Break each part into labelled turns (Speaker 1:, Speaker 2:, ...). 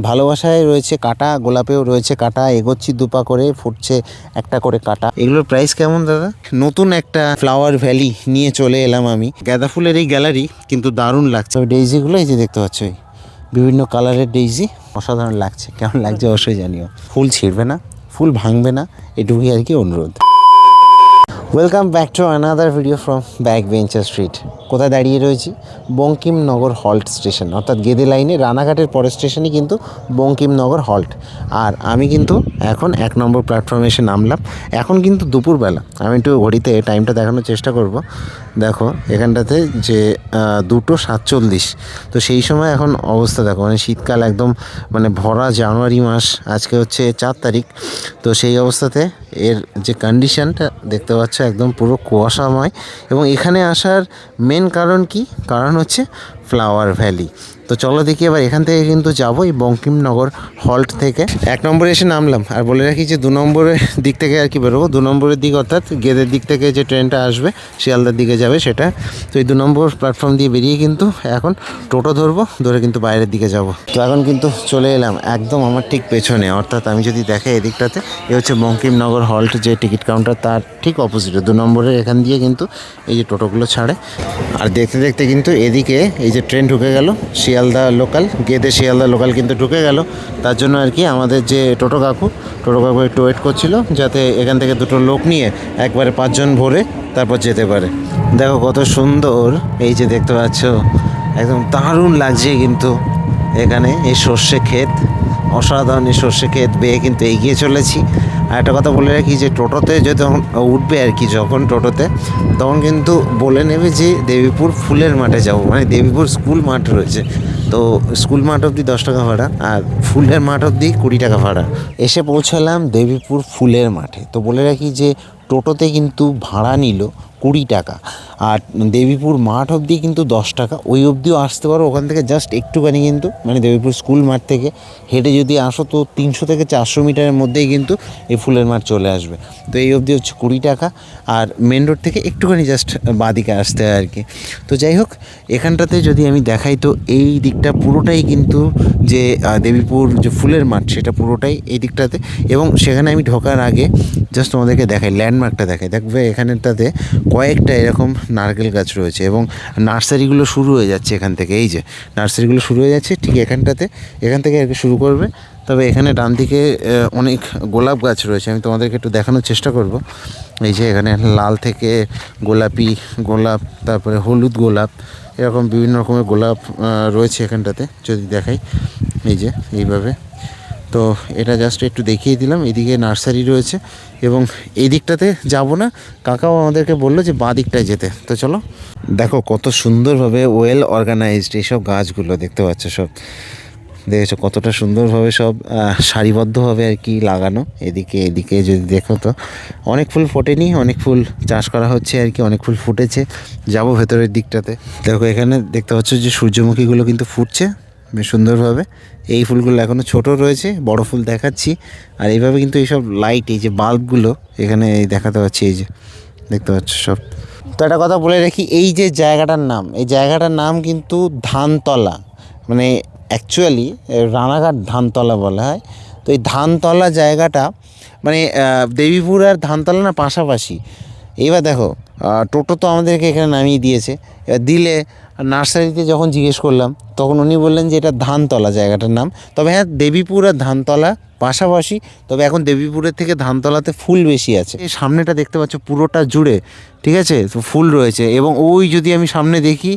Speaker 1: ভালোবাসায় রয়েছে কাঁটা, গোলাপেও রয়েছে কাঁটা, এগোচ্ছি দুপা করে, ফুটছে একটা করে কাঁটা। এগুলোর প্রাইস কেমন দাদা? নতুন একটা ফ্লাওয়ার ভ্যালি নিয়ে চলে এলাম আমি। গাঁদা ফুলের এই গ্যালারি কিন্তু দারুণ লাগছে। ডেইজিগুলো এই যে দেখতে পাচ্ছ, বিভিন্ন কালারের ডেইজি, অসাধারণ লাগছে। কেমন লাগছে অবশ্যই জানিও। ফুল ছিঁড়বে না, ফুল ভাঙবে না, এটুকুই আর কি অনুরোধ। Welcome back to another video from back bencher street. কোথায় দাঁড়িয়ে রয়েছি? বঙ্কিমনগর হল্ট স্টেশন, অর্থাৎ গেদে লাইনে রানাঘাটের পরের স্টেশনই কিন্তু বঙ্কিমনগর হল্ট। আর আমি কিন্তু এখন 1 নম্বর প্ল্যাটফর্মে এসে নামলাম। এখন কিন্তু দুপুরবেলা। আমি একটু ঘড়িতে টাইমটা দেখানোর চেষ্টা করব। দেখো এখানটাতে যে 2:47। তো সেই সময় এখন অবস্থা দেখো, মানে শীতকাল একদম, মানে ভরা জানুয়ারি মাস, আজকে হচ্ছে 4 তারিখ। তো সেই অবস্থাতে এর যে কন্ডিশনটা দেখতে পাচ্ছ একদম পুরো কুয়াশাময়। এবং এখানে আসার মেন কারণ কি? কারণ হচ্ছে ফ্লাওয়ার ভ্যালি। তো চলো দেখি এবার এখান থেকে কিন্তু যাবো এই বঙ্কিমনগর হল্ট থেকে। 1 নম্বরে এসে নামলাম। আর বলে রাখি যে 2 নম্বরের দিক থেকে আর কি বেরোবো। 2 নম্বরের দিক অর্থাৎ গেদের দিক থেকে যে ট্রেনটা আসবে শিয়ালদার দিকে যাবে সেটা। তো এই 2 নম্বর প্ল্যাটফর্ম দিয়ে বেরিয়ে কিন্তু এখন টোটো ধরবো, ধরে কিন্তু বাইরের দিকে যাব। তো এখন কিন্তু চলে এলাম একদম আমার ঠিক পেছনে, অর্থাৎ আমি যদি দেখাই এদিকটাতে, এ হচ্ছে বঙ্কিমনগর হল্ট যে টিকিট কাউন্টার, তার ঠিক অপোজিটে 2 নম্বরের এখান দিয়ে কিন্তু এই যে টোটোগুলো ছাড়ে। আর দেখতে দেখতে কিন্তু এদিকে এই যে ট্রেন ঢুকে গেল, শিয়ালদা লোকাল, গেদে শিয়ালদা লোকাল কিন্তু ঢুকে গেল। তার জন্য আর কি আমাদের যে টোটো কাকু একটু ওয়েট করছিল, যাতে এখান থেকে 2টো লোক নিয়ে একবারে 5 জন ভরে তারপর যেতে পারে। দেখো কত সুন্দর, এই যে দেখতে পাচ্ছ একদম দারুণ লাগছে কিন্তু এখানে এই সর্ষে ক্ষেত, অসাধারণ এই সর্ষে ক্ষেত বেয়ে কিন্তু এগিয়ে চলেছি। আর একটা কথা বলে রাখি যে টোটোতে যখন উঠবে আর কি, যখন টোটোতে, তখন কিন্তু বলে নেবে যে দেবীপুর ফুলের মাঠে যাব, মানে দেবীপুর স্কুল মাঠ রয়েছে। তো স্কুল মাঠ অবধি 10 টাকা ভাড়া, আর ফুলের মাঠ অবধি 20 টাকা ভাড়া। এসে পৌঁছালাম দেবীপুর ফুলের মাঠে। তো বলে রাখি যে টোটোতে কিন্তু ভাড়া নিল 20 টাকা, আর দেবীপুর মাঠ অবধি কিন্তু 10 টাকা। ওই অবধিও আসতে পারো, ওখান থেকে জাস্ট একটুখানি কিন্তু, মানে দেবীপুর স্কুল মাঠ থেকে হেঁটে যদি আসো তো 300 থেকে 400 মিটারের মধ্যেই কিন্তু এই ফুলের মাঠ চলে আসবে। তো এই অবধি হচ্ছে 20 টাকা, আর মেন রোড থেকে একটুখানি জাস্ট বাঁদিকে আসতে হয় আর কি। তো যাই হোক, এখানটাতে যদি আমি দেখাই তো এই দিকটা পুরোটাই কিন্তু যে দেবীপুর যে ফুলের মাঠ, সেটা পুরোটাই এই দিকটাতে। এবং সেখানে আমি ঢোকার আগে জাস্ট তোমাদেরকে দেখাই, ল্যান্ডমার্কটা দেখাই। দেখবে এখানেটাতে কয়েকটা এরকম নারকেল গাছ রয়েছে এবং নার্সারিগুলো শুরু হয়ে যাচ্ছে এখান থেকে। এই যে নার্সারিগুলো শুরু হয়ে যাচ্ছে ঠিক এখানটাতে, এখান থেকে আর কি শুরু করবে। তবে এখানে ডান দিকে অনেক গোলাপ গাছ রয়েছে, আমি তোমাদেরকে একটু দেখানোর চেষ্টা করব। এই যে এখানে লাল থেকে গোলাপি গোলাপ, তারপরে হলুদ গোলাপ, এরকম বিভিন্ন রকমের গোলাপ রয়েছে এখানটাতে। যদি দেখাই এই যে এইভাবে, তো এটা জাস্ট একটু দেখিয়ে দিলাম। এদিকে নার্সারি রয়েছে এবং এই দিকটাতে যাবো না, কাকাও আমাদেরকে বললো যে বাঁ দিকটায় যেতে। তো চলো, দেখো কত সুন্দরভাবে ওয়েল অর্গানাইজড এইসব গাছগুলো দেখতে পাচ্ছ, সব দেখেছো কতটা সুন্দরভাবে সব সারিবদ্ধভাবে আর কি লাগানো। এদিকে যদি দেখো তো অনেক ফুল ফোটেনি, অনেক ফুল চাষ করা হচ্ছে আর কি, অনেক ফুল ফুটেছে। যাব ভেতরের দিকটাতে। দেখো এখানে দেখতে পাচ্ছ যে সূর্যমুখীগুলো কিন্তু ফুটছে বেশ সুন্দরভাবে। এই ফুলগুলো এখনও ছোট রয়েছে, বড় ফুল দেখাচ্ছি। আর এইভাবে কিন্তু এইসব লাইট, এই যে বাল্বগুলো এখানে দেখাতে পাচ্ছি, এই যে দেখতে পাচ্ছ সব। তো একটা কথা বলে রাখি, এই যে জায়গাটার নাম, এই জায়গাটার নাম কিন্তু ধানতলা, মানে অ্যাকচুয়ালি রানাঘাট ধানতলা বলা হয়। তো এই ধানতলা জায়গাটা মানে দেবীপুর আর ধানতলা না পাশাপাশি। এইবার দেখো টোটো তো আমাদেরকে এখানে নামিয়ে দিয়েছে। এবার দিলে নার্সারিতে যখন জিজ্ঞেস করলাম তখন উনি বললেন যে এটা ধানতলা জায়গাটার নাম। তবে হ্যাঁ, দেবীপুর আর ধানতলা পাশাপাশি, তবে এখন দেবীপুরের থেকে ধানতলাতে ফুল বেশি আছে। এই সামনেটা দেখতে পাচ্ছ পুরোটা জুড়ে, ঠিক আছে, তো ফুল রয়েছে। এবং ওই যদি আমি সামনে দেখি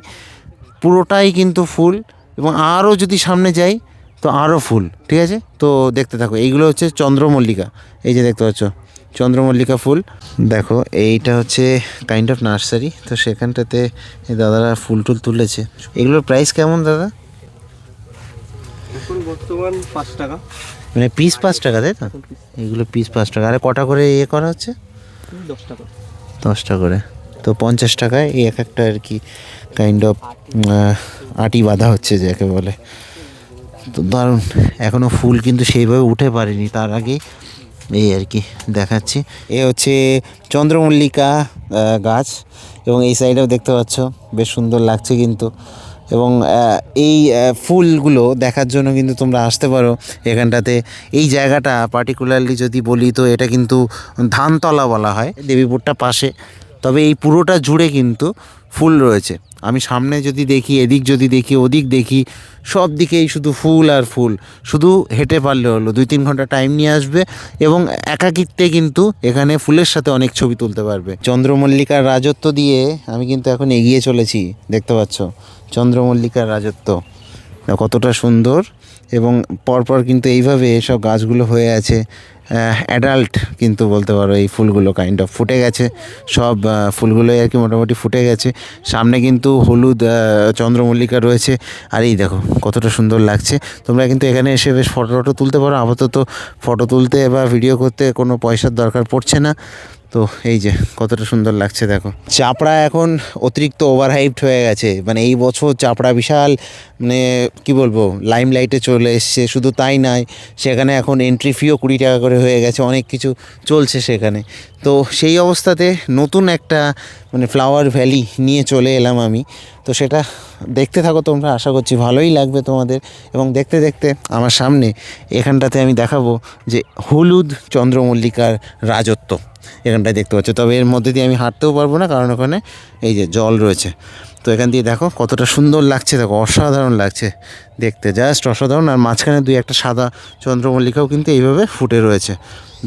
Speaker 1: পুরোটাই কিন্তু ফুল, এবং আরও যদি সামনে যাই তো আরও ফুল, ঠিক আছে। তো দেখতে থাকো, এইগুলো হচ্ছে চন্দ্রমল্লিকা, এই যে দেখতে পাচ্ছ চন্দ্রমল্লিকা ফুল। দেখো এইটা হচ্ছে কাইন্ড অফ নার্সারি। তো সেখানটাতে দাদারা ফুল টুল তুলেছে। এগুলোর প্রাইস কেমন দাদা?
Speaker 2: এখন বর্তমান 5 টাকা,
Speaker 1: মানে পিস 5 টাকা, তাই তো? এগুলো পিস 5 টাকা। আর কটা করে করা হচ্ছে?
Speaker 2: 10 টাকা।
Speaker 1: 10টা করে, তো 50 টাকায় এই এক একটা আর কি কাইন্ড অফ আটি বাঁধা হচ্ছে যাকে বলে। তো দারুণ, এখনও ফুল কিন্তু সেইভাবে উঠে পারেনি, তার আগেই এই আর কি দেখাচ্ছি। এ হচ্ছে চন্দ্রমল্লিকা গাছ, এবং এই সাইডেও দেখতে পাচ্ছ বেশ সুন্দর লাগছে কিন্তু। এবং এই ফুলগুলো দেখার জন্য কিন্তু তোমরা আসতে পারো এখানটাতে। এই জায়গাটা পার্টিকুলারলি যদি বলি তো এটা কিন্তু ধানতলা বলা হয়, দেবীপুরটা পাশে। তবে এই পুরোটা জুড়ে কিন্তু ফুল রয়েছে। আমি সামনে যদি দেখি, এদিক যদি দেখি, ওদিক দেখি, সব দিকেই শুধু ফুল আর ফুল। শুধু হেঁটে পারলে হলো, 2-3 ঘন্টা টাইম নিয়ে আসবে এবং একাকিত্বে কিন্তু এখানে ফুলের সাথে অনেক ছবি তুলতে পারবে। চন্দ্রমল্লিকার রাজত্ব দিয়ে আমি কিন্তু এখন এগিয়ে চলেছি, দেখতে পাচ্ছ চন্দ্রমল্লিকার রাজত্ব কতটা সুন্দর। এবং পরপর কিন্তু এইভাবে সব গাছগুলো হয়ে আছে, অ্যাডাল্ট কিন্তু বলতে পারো। এই ফুলগুলো কাইন্ড অফ ফুটে গেছে, সব ফুলগুলোই আর কি মোটামুটি ফুটে গেছে। সামনে কিন্তু হলুদ চন্দ্রমল্লিকা রয়েছে। আর এই দেখো কতটা সুন্দর লাগছে। তোমরা কিন্তু এখানে এসে বেশ ফটো তুলতে পারো। আপাতত ফটো তুলতে বা ভিডিও করতে কোনো পয়সার দরকার পড়ছে না। তো এই যে কতটা সুন্দর লাগছে দেখো। চাপড়া এখন অতিরিক্ত ওভারহাইপড হয়ে গেছে। মানে এই বছর চাপড়া বিশাল, মানে কি বলবো, লাইমলাইটে চলে এসছে। শুধু তাই নয়, সেখানে এখন এন্ট্রি ফিও 20 টাকা করে হয়ে গেছে। অনেক কিছু চলছে সেখানে। তো সেই অবস্থাতে নতুন একটা মানে ফ্লাওয়ার ভ্যালি নিয়ে চলে এলাম আমি। তো সেটা দেখতে থাকো তোমরা, আশা করছি ভালোই লাগবে তোমাদের। এবং দেখতে দেখতে আমার সামনে এখানটাতে আমি দেখাবো যে হলুদ চন্দ্রমল্লিকার রাজত্ব এখানটায় দেখতে পাচ্ছ। তবে এর মধ্যে দিয়ে আমি হাঁটতেও পারবো না, কারণ ওখানে এই যে জল রয়েছে। তো এখান দিয়ে দেখো কতটা সুন্দর লাগছে, দেখো অসাধারণ লাগছে দেখতে, জাস্ট অসাধারণ। আর মাঝখানে 2-1টা সাদা চন্দ্রমল্লিকাও কিন্তু এইভাবে ফুটে রয়েছে।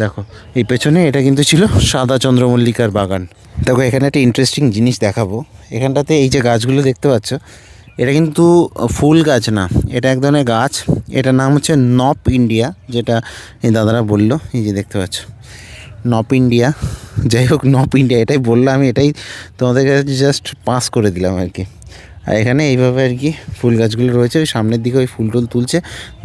Speaker 1: দেখো এই পেছনে এটা কিন্তু ছিল সাদা চন্দ্রমল্লিকার বাগান। দেখো এখানে একটা ইন্টারেস্টিং জিনিস দেখাবো। এখানটাতে এই যে গাছগুলো দেখতে পাচ্ছ, এটা কিন্তু ফুল গাছ না, এটা এক ধরনের গাছ। এটার নাম হচ্ছে নপ ইন্ডিয়া, যেটা এই দাদারা বললো। এই যে দেখতে পাচ্ছ নপ ইন্ডিয়া, যাই হোক নপ ইন্ডিয়া এটাই বললাম আমি, এটাই তোমাদের কাছে জাস্ট পাস করে দিলাম আর কি। আর এখানে এইভাবে আর কি ফুল গাছগুলো রয়েছে। ওই সামনের দিকে ওই ফুল টুল তুলছে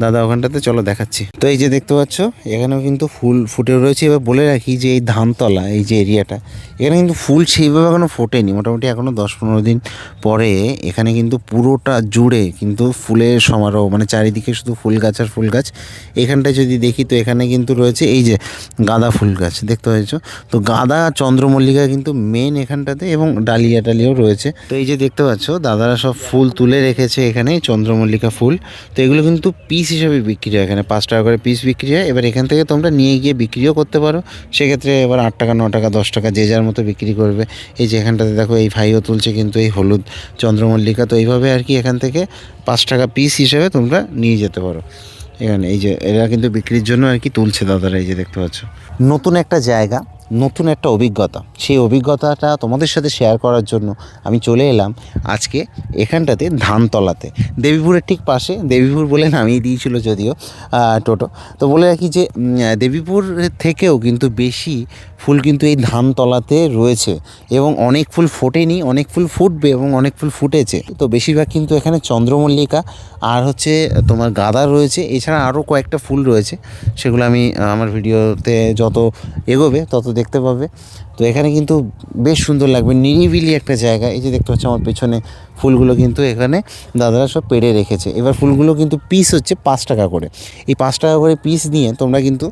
Speaker 1: দাদা ওখানটাতে, চলো দেখাচ্ছি। তো এই যে দেখতে পাচ্ছ এখানেও কিন্তু ফুল ফুটে রয়েছে। এবার বলে রাখি যে এই ধানতলা এই যে এরিয়াটা, এখানে কিন্তু ফুল সেইভাবে এখনও ফোটেনি। মোটামুটি এখনও 10-15 দিন পরে এখানে কিন্তু পুরোটা জুড়ে কিন্তু ফুলের সমারোহ, মানে চারিদিকে শুধু ফুল গাছ আর ফুল গাছ। এখানটায় যদি দেখি তো এখানে কিন্তু রয়েছে এই যে গাঁদা ফুল গাছ, দেখতে পাচ্ছ। তো গাঁদা চন্দ্রমল্লিকা কিন্তু মেন এখানটাতে, এবং ডালিয়া টালিয়াও রয়েছে। তো এই যে দেখতে পাচ্ছ দাদারা সব ফুল তুলে রেখেছে এখানে, চন্দ্রমল্লিকা ফুল। তো এগুলো কিন্তু পিস হিসেবে বিক্রি হয়, এখানে 5 টাকা করে পিস বিক্রি হয়। এবার এখান থেকে তোমরা নিয়ে গিয়ে বিক্রিও করতে পারো। সেক্ষেত্রে এবার 8 টাকা 9 টাকা 10 টাকা যে যার মতো বিক্রি করবে। এই যে এখানটাতে দেখো এই ভাইও তুলছে কিন্তু এই হলুদ চন্দ্রমল্লিকা। তো এইভাবে আর কি এখান থেকে 5 টাকা পিস হিসেবে তোমরা নিয়ে যেতে পারো এখানে। এই যে এরা কিন্তু বিক্রির জন্য আর কি তুলছে দাদারা, এই যে দেখতে পাচ্ছ। নতুন একটা জায়গা, নতুন একটা অভিজ্ঞতা, সেই অভিজ্ঞতাটা তোমাদের সাথে শেয়ার করার জন্য আমি চলে এলাম আজকে এখানটাতে ধানতলাতে, দেবীপুরের ঠিক পাশে। দেবীপুর বলে নামিয়ে দিয়েছিল যদিও টোটো। তো বলে রাখি যে দেবীপুর থেকেও কিন্তু বেশি ফুল কিন্তু এই ধানতলাতে রয়েছে, এবং অনেক ফুল ফোটেনি, অনেক ফুল ফুটবে এবং অনেক ফুল ফুটেছে। তো বেশিরভাগ কিন্তু এখানে চন্দ্রমল্লিকা আর হচ্ছে তোমার গাঁদা রয়েছে। এছাড়া আরও কয়েকটা ফুল রয়েছে, সেগুলো আমি আমার ভিডিওতে যত এগোবে তত দেখতে পাবে। তো এখানে কিন্তু বেশ সুন্দর লাগবে, নিরিবিলি একটা জায়গা। এই যে দেখতে পাচ্ছ আমার পেছনে ফুলগুলো কিন্তু এখানে দাদারা সব পেড়ে রেখেছে। এবার ফুলগুলো কিন্তু পিস হচ্ছে 5 টাকা করে। এই 5 টাকা করে পিস নিয়ে তোমরা কিন্তু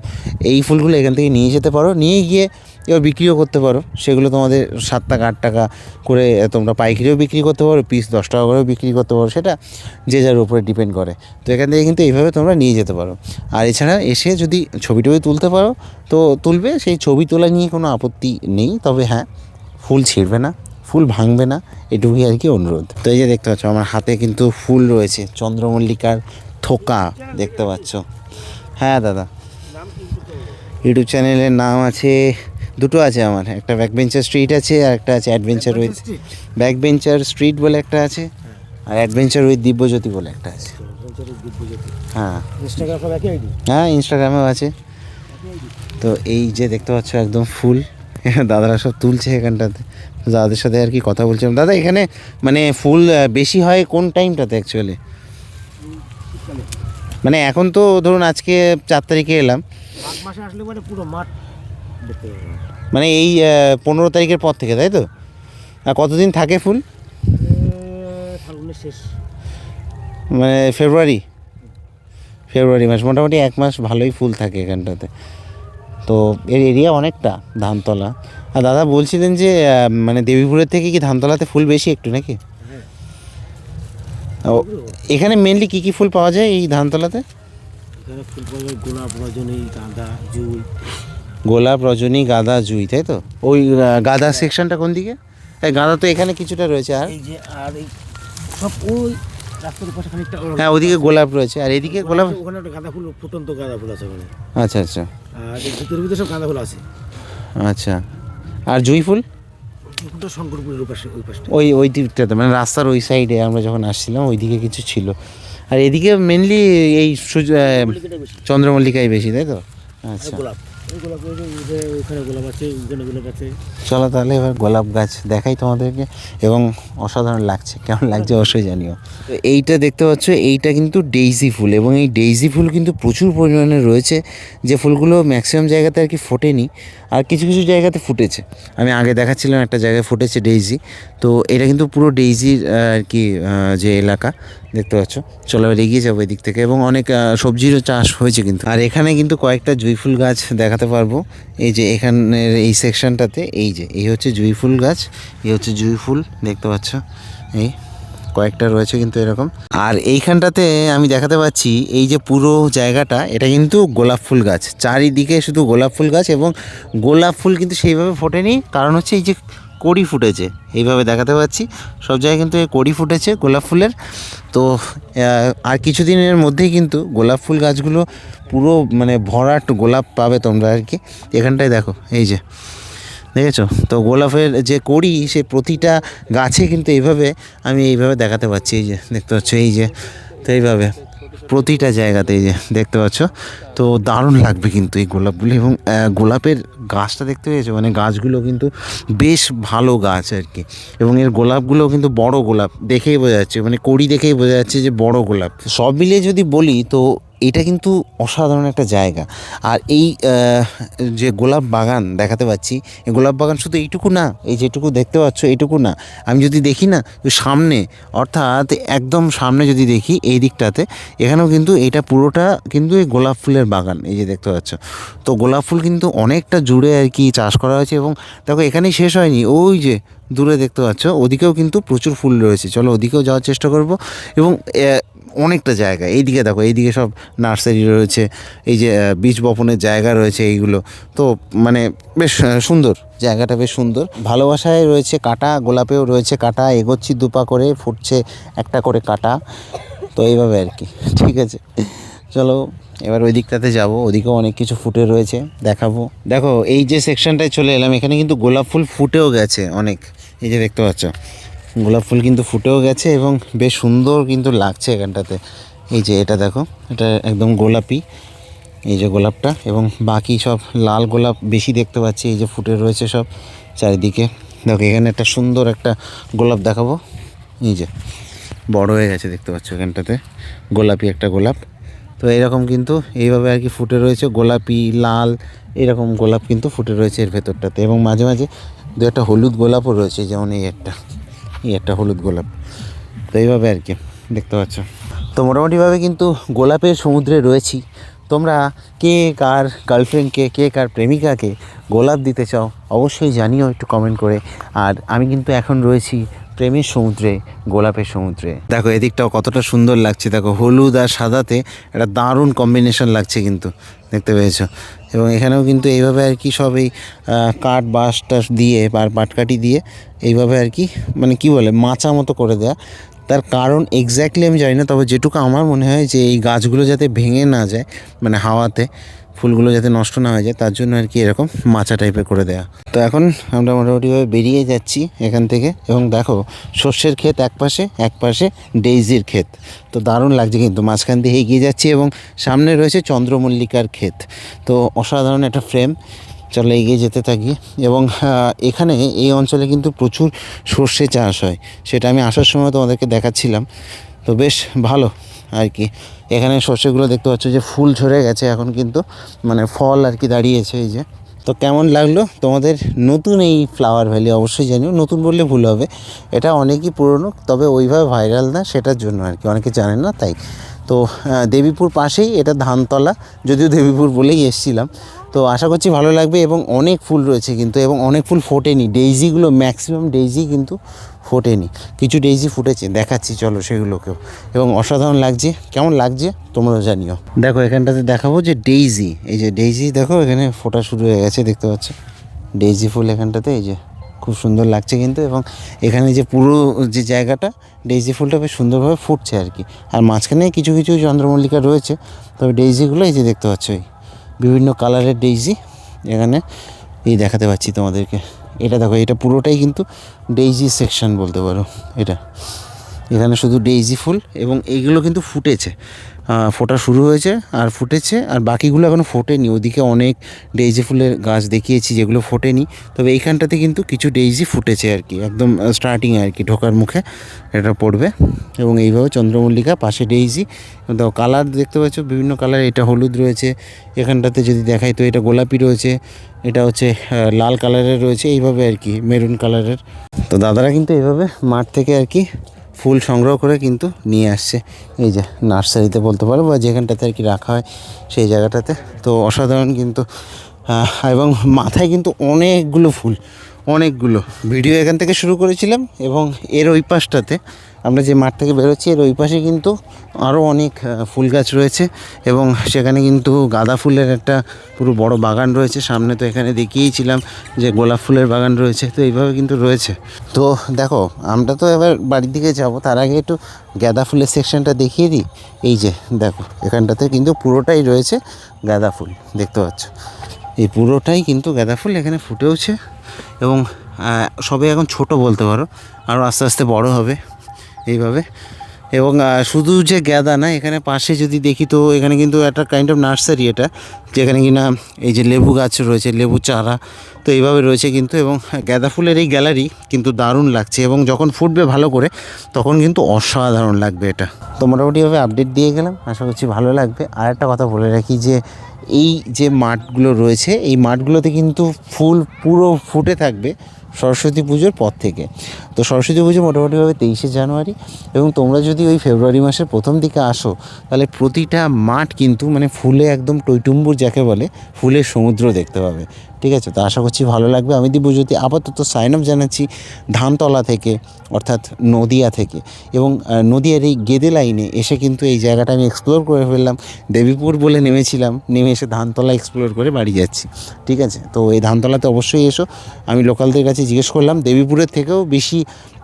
Speaker 1: এই ফুলগুলো এখান থেকে নিয়ে যেতে পারো, নিয়ে গিয়ে এবার বিক্রিও করতে পারো। সেগুলো তোমাদের 7 টাকা 8 টাকা করে তোমরা পাইকারিও বিক্রি করতে পারো, পিস 10 টাকা করেও বিক্রি করতে পারো, সেটা যে যার উপরে ডিপেন্ড করে। তো এখান থেকে কিন্তু এইভাবে তোমরা নিয়ে যেতে পারো। আর এছাড়া এসে যদি ছবি টবি তুলতে পারো তো তুলবে, সেই ছবি তোলা নিয়ে কোনো আপত্তি নেই। তবে হ্যাঁ, ফুল ছিঁড়বে না, ফুল ভাঙবে না, এটুকুই আর কি অনুরোধ। তো এই যে দেখতে পাচ্ছ আমার হাতে কিন্তু ফুল রয়েছে, চন্দ্রমল্লিকার থোকা দেখতে পাচ্ছ। হ্যাঁ দাদা, ইউটিউব চ্যানেলের নাম আছে, দুটো আছে আমার। একটা ব্যাকবেঞ্চার স্ট্রিট আছে, আর একটা আছে অ্যাডভেঞ্চার উইথ ব্যাকবেঞ্চার স্ট্রিট বলে একটা আছে, আর অ্যাডভেঞ্চার উইথ দিব্যজ্যোতি বলে একটা আছে। হ্যাঁ হ্যাঁ, ইনস্টাগ্রামেও আছে। তো এই যে দেখতে পাচ্ছ একদম ফুল দাদারা সব তুলছে এখানটাতে। দাদাদের সাথে আর কি কথা বলছিলাম। দাদা এখানে মানে ফুল বেশি হয় কোন টাইমটাতে অ্যাকচুয়ালি? মানে এখন তো ধরুন আজকে 4 তারিখে এলাম,
Speaker 2: মাসে আসলে মানে পুরো মাঠ দেখতে পাবে।
Speaker 1: মানে এই 15 তারিখের পর থেকে, তাই তো? আর কতদিন থাকে ফুল?
Speaker 2: ফাল্গুনের শেষ,
Speaker 1: মানে ফেব্রুয়ারি মাস, মোটামুটি 1 মাস ভালোই ফুল থাকে এখানটাতে। তো এর এরিয়া অনেকটা ধানতলা। আর দাদা বলছিলেন যে মানে দেবীপুরের থেকে কি ধানতলাতে ফুল বেশি একটু নাকি? ও, এখানে মেনলি কি কি ফুল পাওয়া যায় এই ধানতলাতে?
Speaker 2: এখানে ফুল পাওয়া যায় গোলাপ, রজনী, গাঁদা, জুঁই।
Speaker 1: গোলাপ, রজনী, গাঁদা, জুঁই, তাই তো? ওই গাঁদা সেকশনটা কোন দিকে? এই গাঁদা তো এখানে কিছুটা রয়েছে, আর
Speaker 2: এই যে আর এই সব ওই রাস্তার পাশে খানিকটা
Speaker 1: হ্যাঁ ওদিকে গোলাপ রয়েছে, আর এদিকে গোলাপ।
Speaker 2: ওখানে একটা গাঁদা ফুল, ফুটন্ত গাঁদা ফুল আছে ওখানে।
Speaker 1: আচ্ছা আচ্ছা
Speaker 2: আর এই ভিতরে ভিতরে সব গাঁদা ফুল আছে।
Speaker 1: আচ্ছা, আর জুঁই ফুল?
Speaker 2: ফুলটা শঙ্করপুরের পাশে, ওই পাশে।
Speaker 1: ওই দিকটাতে মানে রাস্তার ওই সাইডে আমরা যখন আসছিলাম ওই দিকে কিছু ছিল। আর এদিকে মেনলি এই চন্দ্রমল্লিকাই বেশি, তাই তো? আচ্ছা,
Speaker 2: গোলাপ, ওই গোলাপ, ওই যে ওইখানে গোলাপ আছে, ওইখানে গোলাপ আছে।
Speaker 1: চলো তাহলে এবার গোলাপ গাছ দেখাই তোমাদেরকে, এবং অসাধারণ লাগছে, কেমন লাগছে অবশ্যই জানিও। তো এইটা দেখতে পাচ্ছ, এইটা কিন্তু ডেইজি ফুল, এবং এই ডেইজি ফুল কিন্তু প্রচুর পরিমাণে রয়েছে, যে ফুলগুলো ম্যাক্সিমাম জায়গাতে আর কি ফোটেনি, আর কিছু কিছু জায়গাতে ফুটেছে। আমি আগে দেখাচ্ছিলাম একটা জায়গায় ফুটেছে ডেইজি, তো এটা কিন্তু পুরো ডেইজির আর কি যে এলাকা দেখতে পাচ্ছ। চলো এবার এগিয়ে যাবো এদিক থেকে, এবং অনেক সবজিরও চাষ হয়েছে কিন্তু। আর এখানে কিন্তু কয়েকটা জুঁই ফুল গাছ দেখাতে পারবো। এই যে এখানের এই সেকশনটাতে, এই হচ্ছে জুঁই ফুল গাছ, এই হচ্ছে জুঁই ফুল দেখতে পাচ্ছ, এই কয়েকটা রয়েছে কিন্তু এরকম। আর এইখানটাতে আমি দেখাতে পাচ্ছি, এই যে পুরো জায়গাটা এটা কিন্তু গোলাপ ফুল গাছ, চারিদিকে শুধু গোলাপ ফুল গাছ, এবং গোলাপ ফুল কিন্তু সেইভাবে ফোটেনি, কারণ হচ্ছে এই যে কড়ি ফুটেছে, এইভাবে দেখাতে পাচ্ছি সব জায়গায় কিন্তু এই কড়ি ফুটেছে গোলাপ ফুলের। তো আর কিছুদিনের মধ্যেই কিন্তু গোলাপ ফুল গাছগুলো পুরো মানে ভরাট গোলাপ পাবে তোমরা আর কি। এখানটায় দেখো, এই যে দেখেছো তো গোলাপের যে কড়ি, সে প্রতিটা গাছে কিন্তু এইভাবে আমি এইভাবে দেখাতে পাচ্ছি, এই যে দেখতে পাচ্ছ, এই যে তো এইভাবে প্রতিটা জায়গাতে এই যে দেখতে পাচ্ছ। তো দারুণ লাগবে কিন্তু এই গোলাপগুলি, এবং গোলাপের গাছটা দেখতে পেয়েছো, মানে গাছগুলো কিন্তু বেশ ভালো গাছ আর কি, এবং এর গোলাপগুলো কিন্তু বড় গোলাপ, দেখেই বোঝা যাচ্ছে, মানে কড়ি দেখেই বোঝা যাচ্ছে যে বড় গোলাপ। সব মিলিয়ে যদি বলি তো এটা কিন্তু অসাধারণ একটা জায়গা। আর এই যে গোলাপ বাগান দেখাতে পাচ্ছি, এই গোলাপ বাগান শুধু এইটুকু না, এই যেটুকু দেখতে পাচ্ছ এইটুকু না, আমি যদি দেখি না ওই সামনে, অর্থাৎ একদম সামনে যদি দেখি এই দিকটাতে, এখানেও কিন্তু এটা পুরোটা কিন্তু এই গোলাপ ফুলের বাগান, এই যে দেখতে পাচ্ছ। তো গোলাপ ফুল কিন্তু অনেকটা জুড়ে আর কি চাষ করা হয়েছে, এবং দেখো এখানেই শেষ হয়নি, ওই যে দূরে দেখতে পাচ্ছ ওদিকেও কিন্তু প্রচুর ফুল রয়েছে। চলো ওদিকেও যাওয়ার চেষ্টা করব, এবং অনেকটা জায়গা, এইদিকে দেখো, এইদিকে সব নার্সারি রয়েছে, এই যে বীজ বপনের জায়গা রয়েছে এইগুলো। তো মানে বেশ সুন্দর জায়গাটা, বেশ সুন্দর। ভালোবাসায় রয়েছে কাঁটা, গোলাপেও রয়েছে কাঁটা, এগোচ্ছি দুপা করে, ফুটছে একটা করে কাঁটা। তো এইভাবে আর কি, ঠিক আছে। চলো এবার ওই দিকটাতে যাবো, ওদিকেও অনেক কিছু ফুটে রয়েছে, দেখাবো। দেখো এই যে সেকশনটায় চলে এলাম, এখানে কিন্তু গোলাপ ফুল ফুটেও গেছে অনেক, এই যে দেখতে পাচ্ছ গোলাপ ফুল কিন্তু ফুটেও গেছে, এবং বেশ সুন্দর কিন্তু লাগছে এখানটাতে। এই যে এটা দেখো, এটা একদম গোলাপি, এই যে গোলাপটা, এবং বাকি সব লাল গোলাপ বেশি দেখতে পাচ্ছি, এই যে ফুটে রয়েছে সব চারিদিকে। দেখো এখানে একটা সুন্দর একটা গোলাপ দেখাবো, এই যে বড় হয়ে গেছে দেখতে পাচ্ছ এখানটাতে, গোলাপি একটা গোলাপ। তো এরকম কিন্তু এইভাবে আর কি ফুটে রয়েছে, গোলাপি, লাল, এরকম গোলাপ কিন্তু ফুটে রয়েছে এর ভেতরটাতে, এবং মাঝে মাঝে দু একটা হলুদ গোলাপও রয়েছে, যেমন এই একটা হলুদ গোলাপ। তো এইভাবে আর কি দেখতে পাচ্ছ। তো মোটামুটিভাবে কিন্তু গোলাপের সমুদ্রে রয়েছি। তোমরা কে কার গার্লফ্রেন্ডকে, কে কার প্রেমিকাকে গোলাপ দিতে চাও অবশ্যই জানিও একটু কমেন্ট করে। আর আমি কিন্তু এখন রয়েছি প্রেমের সমুদ্রে, গোলাপের সমুদ্রে। দেখো এদিকটাও কতটা সুন্দর লাগছে, দেখো হলুদ আর সাদাতে একটা দারুণ কম্বিনেশন লাগছে কিন্তু, দেখতে পেয়েছো। এবং এখানেও কিন্তু এইভাবে আর কি সব এই কাঠ বাঁশ টাস দিয়ে আর পাটকাঠি দিয়ে এইভাবে আর কি মানে কি বলে মাচা মতো করে দেয়া। তার কারণ এক্স্যাক্টলি আমি জানি না, তবে যেটুকু আমার মনে হয় যে এই গাছগুলো যাতে ভেঙে না যায়, মানে হাওয়াতে ফুলগুলো যাতে নষ্ট না হয়ে যায়, তার জন্য আর কি এরকম মাচা টাইপের করে দেয়া। তো এখন আমরা মোটামুটিভাবে বেরিয়ে যাচ্ছি এখান থেকে, এবং দেখো সর্ষের ক্ষেত এক পাশে ডেইজির ক্ষেত। তো দারুণ লাগছে কিন্তু, মাঝখান দিয়ে এগিয়ে যাচ্ছি, এবং সামনে রয়েছে চন্দ্রমল্লিকার ক্ষেত। তো অসাধারণ একটা ফ্রেম। চলো এগিয়ে যেতে থাকি, এবং এখানে এই অঞ্চলে কিন্তু প্রচুর সর্ষে চাষ হয়, সেটা আমি আসার সময় তোমাদেরকে দেখাচ্ছিলাম। তো বেশ ভালো আর কি। এখানে সর্ষেগুলো দেখতে পাচ্ছ যে ফুল ঝরে গেছে এখন, কিন্তু মানে ফল আর কি দাঁড়িয়েছে, এই যে। তো কেমন লাগলো তোমাদের নতুন এই ফ্লাওয়ার ভ্যালি অবশ্যই জানিও। নতুন বললে ভুল হবে, এটা অনেকই পুরনো, তবে ওইভাবে ভাইরাল না, সেটার জন্য আর কি, অনেকে জানে না তাই। তো তো দেবীপুর পাশেই এটা ধানতলা, যদিও দেবীপুর বলেই এসেছিলাম। তো আশা করছি ভালো লাগবে এবং অনেক ফুল রয়েছে কিন্তু, এবং অনেক ফুল ফোটেনি, ডেইজিগুলো ম্যাক্সিমাম ডেইজি কিন্তু ফোটেনি, কিছু ডেইজি ফুটেছে, দেখাচ্ছি চলো সেগুলোকেও। এবং অসাধারণ লাগছে, কেমন লাগছে তোমরাও জানিও। দেখো এখানটাতে দেখাবো যে ডেইজি, এই যে ডেইজি দেখো এখানে ফোটা শুরু হয়ে গেছে, দেখতে পাচ্ছ ডেইজি ফুল এখানটাতে, এই যে খুব সুন্দর লাগছে কিন্তু। এবং এখানে যে পুরো যে জায়গাটা ডেইজি ফুলটা বেশ সুন্দরভাবে ফুটছে আর কি। আর মাঝখানে কিছু কিছু চন্দ্রমল্লিকা রয়েছে, তবে ডেইজিগুলো এই যে দেখতে পাচ্ছ এই বিভিন্ন কালারের ডেইজি এখানে এই দেখাতে পাচ্ছি তোমাদেরকে। এটা দেখো, এটা পুরোটাই কিন্তু ডেইজি সেকশন বলতে পারো এটা। এখানে শুধু ডেইজি ফুল এবং এইগুলো কিন্তু ফুটেছে, ফোটা শুরু হয়েছে আর ফুটেছে, আর বাকিগুলো এখনও ফোটেনি। ওদিকে অনেক ডেইজি ফুলের গাছ দেখিয়েছি যেগুলো ফোটেনি, তবে এইখানটাতে কিন্তু কিছু ডেইজি ফুটেছে আর কি, একদম স্টার্টিংয়ে আর কি, ঢোকার মুখে এটা পড়বে। এবং এইভাবে চন্দ্রমল্লিকা, পাশে ডেইজি, দেখো কালার দেখতে পাচ্ছ বিভিন্ন কালার, এটা হলুদ রয়েছে, এখানটাতে যদি দেখাই তো এটা গোলাপি রয়েছে, এটা হচ্ছে লাল কালারের রয়েছে, এইভাবে আর কি মেরুন কালারের। তো দাদারা কিন্তু এইভাবে মাঠ থেকে আর কি ফুল সংগ্রহ করে কিন্তু নিয়ে আসছে, এই যে নার্সারিতে বলতে পারো, বা যেখানটাতে আর কি রাখা হয় সেই জায়গাটাতে। তো অসাধারণ কিন্তু, এবং মাথায় কিন্তু অনেকগুলো ফুল, অনেকগুলো। ভিডিও এখান থেকে শুরু করেছিলাম এবং এর ওই পাশটাতে আমরা যে মাঠ থেকে বেরোচ্ছি এর ওই পাশে কিন্তু আরও অনেক ফুল গাছ রয়েছে, এবং সেখানে কিন্তু গাঁদা ফুলের একটা পুরো বড় বাগান রয়েছে সামনে। তো এখানে দেখিয়েছিলাম যে গোলাপ ফুলের বাগান রয়েছে, তো এইভাবে কিন্তু রয়েছে। তো দেখো আমরা তো এবার বাড়ির দিকে যাব, তার আগে একটু গাঁদা ফুলের সেকশনটা দেখিয়ে দিই। এই যে দেখো এখানটাতে কিন্তু পুরোটাই রয়েছে গাঁদা ফুল, দেখতে পাচ্ছ এই পুরোটাই কিন্তু গাঁদা ফুল এখানে ফুটেওছে। এবং সবে এখন ছোট বলতে পারো, আরও আস্তে আস্তে বড় হবে এইভাবে। এবং শুধু যে গাঁদা না, এখানে পাশে যদি দেখি তো এখানে কিন্তু একটা কাইন্ড অফ নার্সারি এটা, যেখানে কিনা এই যে লেবু গাছ রয়েছে, লেবু চারা, তো এইভাবে রয়েছে কিন্তু। এবং গাঁদা ফুলের এই গ্যালারি কিন্তু দারুণ লাগছে, এবং যখন ফুটবে ভালো করে তখন কিন্তু অসাধারণ লাগবে এটা। তো মোটামুটিভাবে আপডেট দিয়ে গেলাম, আশা করছি ভালো লাগবে। আর একটা কথা বলে রাখি যে এই যে মাঠগুলো রয়েছে এই মাঠগুলোতে কিন্তু ফুল পুরো ফুটে থাকবে সরস্বতী পুজোর পর থেকে। তো সরস্বতী পুজো মোটামুটিভাবে 23শে জানুয়ারি, এবং তোমরা যদি ওই ফেব্রুয়ারি মাসের প্রথম দিকে আসো তাহলে প্রতিটা মাঠ কিন্তু মানে ফুলে একদম টইটুম্বুর যাকে বলে, ফুলের সমুদ্র দেখতে পাবে। ঠিক আছে, তো আশা করছি ভালো লাগবে। আমি দিব্যজ্যোতি আপাতত সাইন আপ জানাচ্ছি ধানতলা থেকে, অর্থাৎ নদিয়া থেকে। এবং নদিয়ার এই গেদে লাইনে এসে কিন্তু এই জায়গাটা আমি এক্সপ্লোর করে ফেললাম। দেবীপুর বলে নেমেছিলাম, নেমে এসে ধানতলা এক্সপ্লোর করে বাড়ি যাচ্ছি। ঠিক আছে, তো এই ধানতলাতে অবশ্যই এসো। আমি লোকালদের কাছে জিজ্ঞেস করলাম দেবীপুরের থেকেও বেশি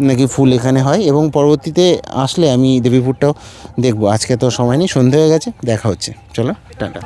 Speaker 1: নাকি ফুল এখানে হয়, এবং পরবর্তীতে আসলে আমি দেবীপুরটাও দেখবো। আজকে তো সময় নেই, সন্ধে হয়ে গেছে, দেখা হচ্ছে, চলো টাটা।